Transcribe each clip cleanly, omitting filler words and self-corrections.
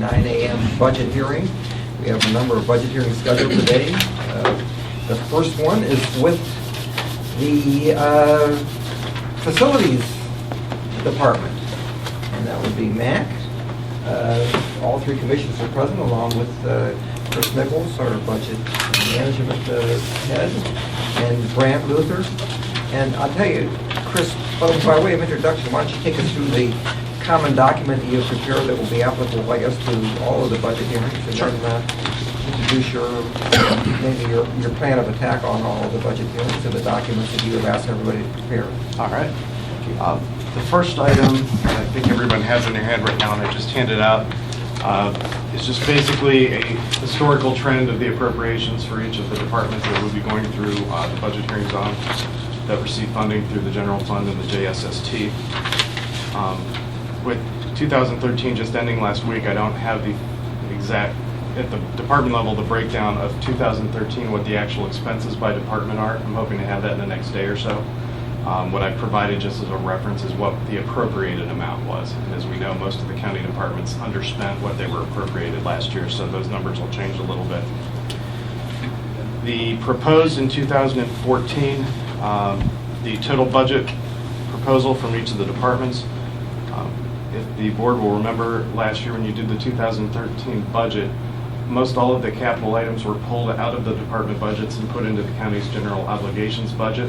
9 a.m. budget hearing. We have a number of budget hearings scheduled today. The first one is with the Facilities Department, and that would be Mac. All three commissions are present, along with Chris Nichols, our budget management head, and Brant Luther. And I'll tell you, Chris, by way of introduction, why don't you take us through the common document that you prepared that will be applicable, I guess, to all of the budget hearings, and sure. then introduce your plan of attack on all of the budget hearings and the documents that you have asked everybody to prepare. All right. The first item I think everyone has in their hand right now, and I just handed out, is just basically a historical trend of the appropriations for each of the departments that we'll be going through the budget hearings on that receive funding through the general fund and the JSST. With 2013 just ending last week, I don't have the exact, at the department level, the breakdown of 2013, what the actual expenses by department are. I'm hoping to have that in the next day or so. What I've provided just as a reference is what the appropriated amount was. And as we know, most of the county departments underspent what they were appropriated last year, so those numbers will change a little bit. The proposed in 2014, the total budget proposal from each of the departments. If the board will remember, last year when you did the 2013 budget, most all of the capital items were pulled out of the department budgets and put into the county's general obligations budget.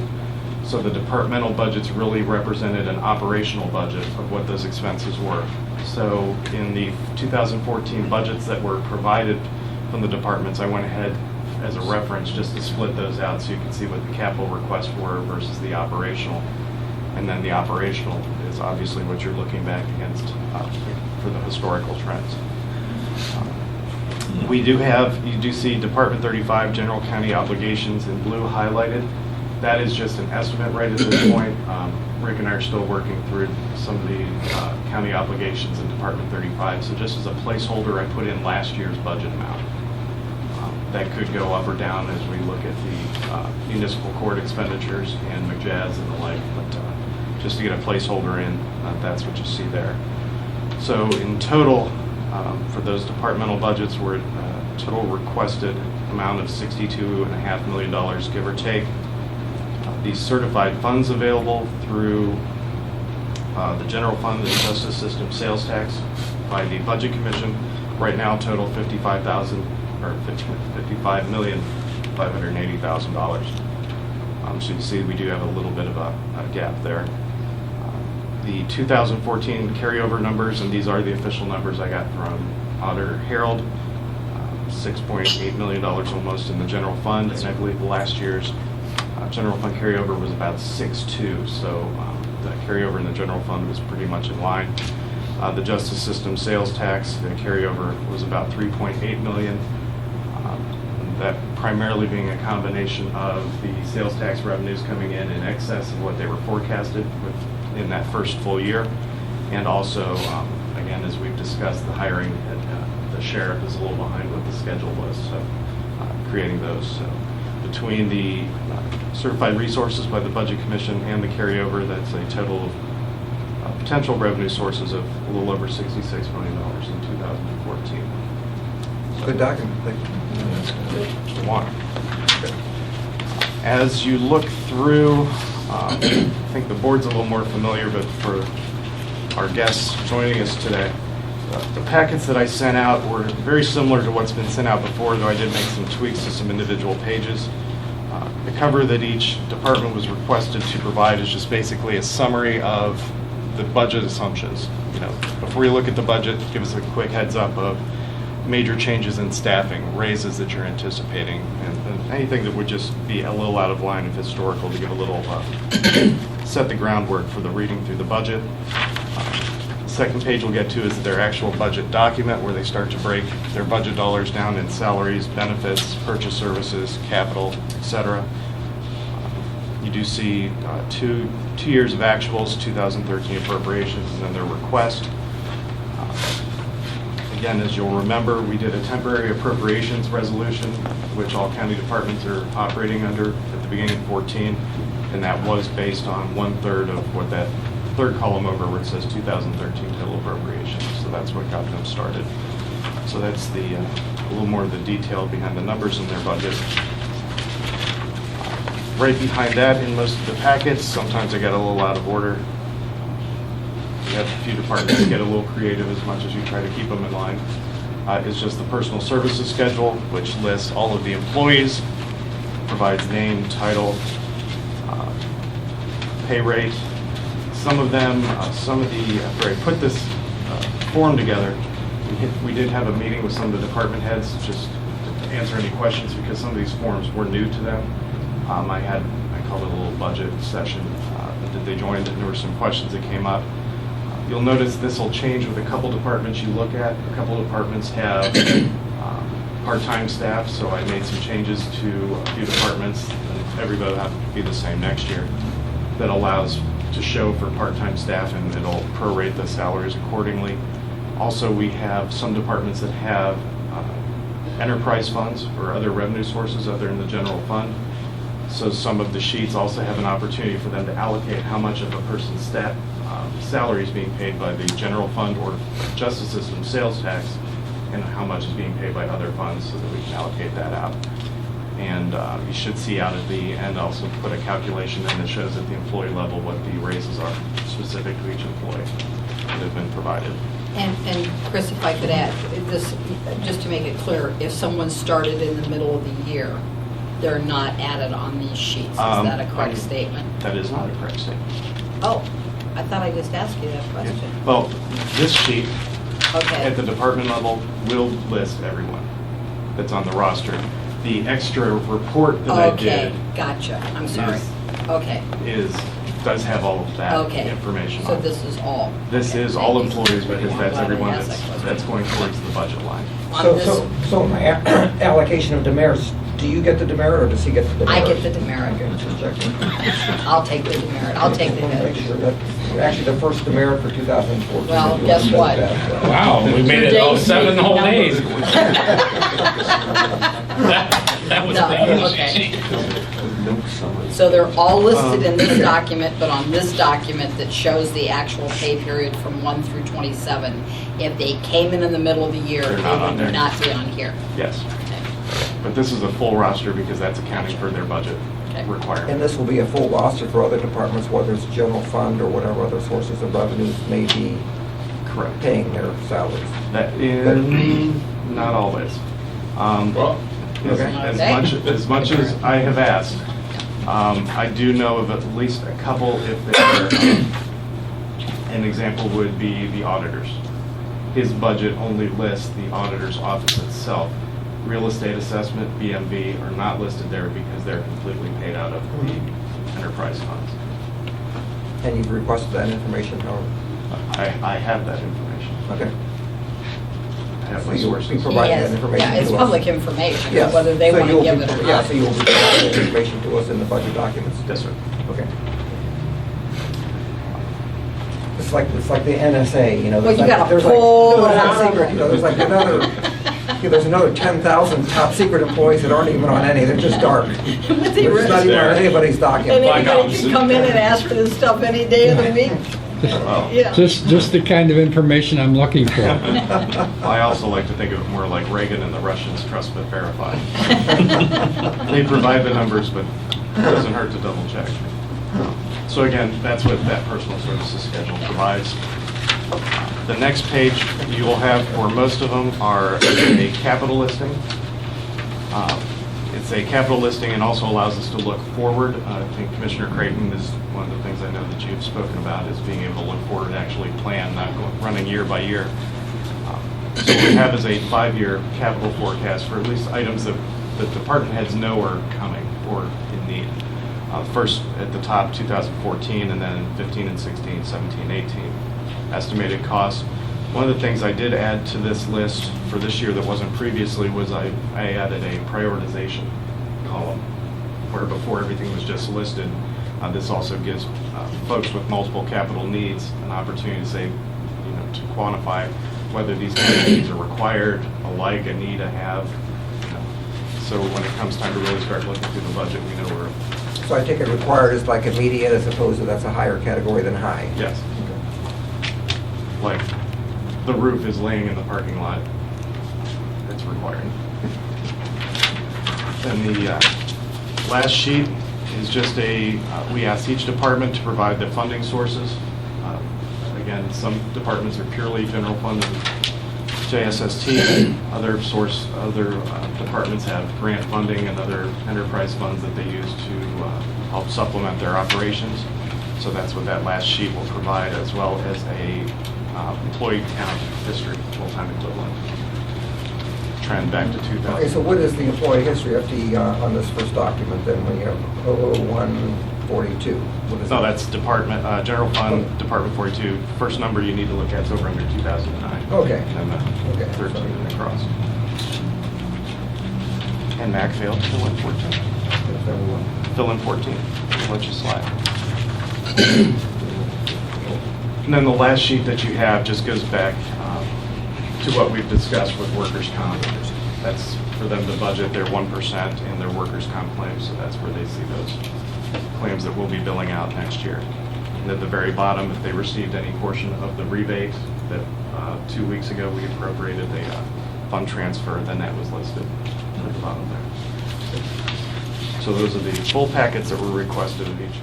So the departmental budgets really represented an operational budget of what those expenses were. So in the 2014 budgets that were provided from the departments, I went ahead as a reference just to split those out so you can see what the capital requests were versus the operational. And then the operational is obviously what you're looking back against for the historical trends. We do have, you do see Department 35 general county obligations in blue highlighted. That is just an estimate right at this point. Rick and I are still working through some of the county obligations in Department 35. So just as a placeholder, I put in last year's budget amount. That could go up or down as we look at the municipal court expenditures and McJazz and the like, but just to get a placeholder in, that's what you see there. So in total, for those departmental budgets, we're at a total requested amount of $62.5 million, give or take. These certified funds available through the general fund and the justice system sales tax by the budget commission right now total $55,580,000. So you see we do have a little bit of a gap there. The 2014 carryover numbers, and these are the official numbers I got from Auditor Harold, $6.8 million almost in the general fund, and I believe last year's general fund carryover was about 6.2, so the carryover in the general fund was pretty much in line. The justice system sales tax, the carryover was about 3.8 million. That primarily being a combination of the sales tax revenues coming in excess of what they were forecasted in that first full year, and also, again, as we've discussed, the hiring at the sheriff is a little behind what the schedule was, so creating those. So between the certified resources by the Budget Commission and the carryover, that's a total of potential revenue sources of a little over $66 million in 2014. Good document. Thank you. As you look through, I think the board's a little more familiar, but for our guests joining us today, the packets that I sent out were very similar to what's been sent out before, though I did make some tweaks to some individual pages. The cover that each department was requested to provide is just basically a summary of the budget assumptions. Before you look at the budget, give us a quick heads up of major changes in staffing, raises that you're anticipating, and anything that would just be a little out of line of historical to give a little set the groundwork for the reading through the budget. Second page we'll get to is their actual budget document, where they start to break their budget dollars down in salaries, benefits, purchase services, capital, etc. You do see two years of actuals, 2013 appropriations, and then their request. Again, as you'll remember, we did a temporary appropriations resolution, which all county departments are operating under at the beginning of 14, and that was based on 1/3 of what that third column over where it says 2013 total appropriations. So that's what got them started. So that's the, a little more of the detail behind the numbers in their budget. Right behind that in most of the packets, sometimes I get a little out of order. We have a few departments that get a little creative as much as you try to keep them in line. It's just the personal services schedule, which lists all of the employees, provides name, title, pay rate. Some of them, after I put this form together, we did have a meeting with some of the department heads just to answer any questions because some of these forms were new to them. I called it a little budget session that they joined, and there were some questions that came up. You'll notice this will change with a couple departments you look at. A couple departments have part-time staff, so I made some changes to a few departments, and everybody will have to be the same next year. That allows to show for part-time staff, and it'll prorate the salaries accordingly. Also, we have some departments that have enterprise funds or other revenue sources other than the general fund. So some of the sheets also have an opportunity for them to allocate how much of a person's salary is being paid by the general fund or justice system sales tax, and how much is being paid by other funds so that we can allocate that out. And you should see out at the end also put a calculation in that shows at the employee level what the raises are specific to each employee that have been provided. And Chris, if I could add, this, just to make it clear, if someone started in the middle of the year, they're not added on these sheets. Is that a correct statement? That is not a correct statement. Oh, I thought I just asked you that question. Yeah. Well, this sheet Okay. at the department level will list everyone that's on the roster. The extra report that I did Okay, gotcha. I'm sorry. Okay. does have all of that Okay. information So on it. this is all? This Okay, is all thank you. employees because that's Glad I everyone asked that question. that's going towards the budget line. On So, this- so my allocation of demerits, do you get the demerit or does he get the demerit? I get the demerit. Okay, just checking. I'll take the demerit. I'll take the Make demerit. sure that, actually, the first demerit for 2014. Well, if you guess want to what? bet that, Wow, we made it all 7 whole days. That was No, the okay. So they're all listed in this document, but on this document that shows the actual pay period from 1 through 27, if they came in the middle of the year, They're they not on would there. not be on here. Yes, Okay. but this is a full roster because that's accounting for their budget Okay. And requirement. this will be a full roster for other departments, whether it's general fund or whatever other sources of revenues may be Correct. paying their salaries. That is not always. Well, Okay. As much as I have asked, I do know of at least a couple, if they're, an example would be the auditors. His budget only lists the auditor's office itself. Real estate assessment, BMV, are not listed there because they're completely paid out of the enterprise funds. And you've requested that information, or, I have that information. okay. I have So my you'll be sources. providing that Yes. information Yeah, it's to us. public information, Yes. whether they So want to you'll give be- it or Yeah, not. so you'll be providing that information to us in the budget documents? Yes, sir. Okay. It's like the NSA, you know. Well, there's you like- gotta there's like- pull no, it it's not out. secret, you know, there's like another, there's another 10,000 top secret employees that aren't even on any, they're just dark. But they It's not even on There. anybody's And document. anybody can come in and ask for this stuff any day of the week. Well, Yeah. Just the kind of information I'm looking for. I also like to think of it more like Reagan and the Russians, trust but verify. They provide the numbers, but it doesn't hurt to double check. So again, that's what that personal services schedule provides. The next page you will have, for most of them, are a capital listing. It's a capital listing and also allows us to look forward. I think Commissioner Creighton is one of the things I know that you've spoken about, is being able to look forward and actually plan, not running year by year. So what we have is a 5-year capital forecast for at least items that the department heads know are coming or in need. First, at the top, 2014, and then 15 and 16, 17, 18. Estimated costs. One of the things I did add to this list for this year that wasn't previously was I added a prioritization column, where before everything was just listed. This also gives folks with multiple capital needs an opportunity to say, you know, to quantify whether these needs are required, a like, a need, a have. You know. So when it comes time to really start looking through the budget, we know we're, So I take it required is like immediate as opposed to that's a higher category than high? yes. Like, the roof is laying in the parking lot. it's required. Then the last sheet is just we asked each department to provide the funding sources. Again, some departments are purely general fund, JSST. Other departments have grant funding and other enterprise funds that they use to help supplement their operations. So that's what that last sheet will provide, as well as a employee count history, full-time equivalent, trend back to 2000. Okay, so what is the employee history FTE on this first document then when you have 00142? What is No, that? that's department, general fund, Department 42. First number you need to look at is over under 2009. Okay. And then Okay, the 13 sorry. and across. And Mac failed to fill in 14. If everyone- Fill in 14. I'll let you slide. And then the last sheet that you have just goes back to what we've discussed with workers' comp. That's for them to budget their 1% in their workers' comp claims, so that's where they see those claims that we'll be billing out next year. And at the very bottom, if they received any portion of the rebate that 2 weeks ago we appropriated a fund transfer, then that was listed at the bottom there. So those are the full packets that were requested of each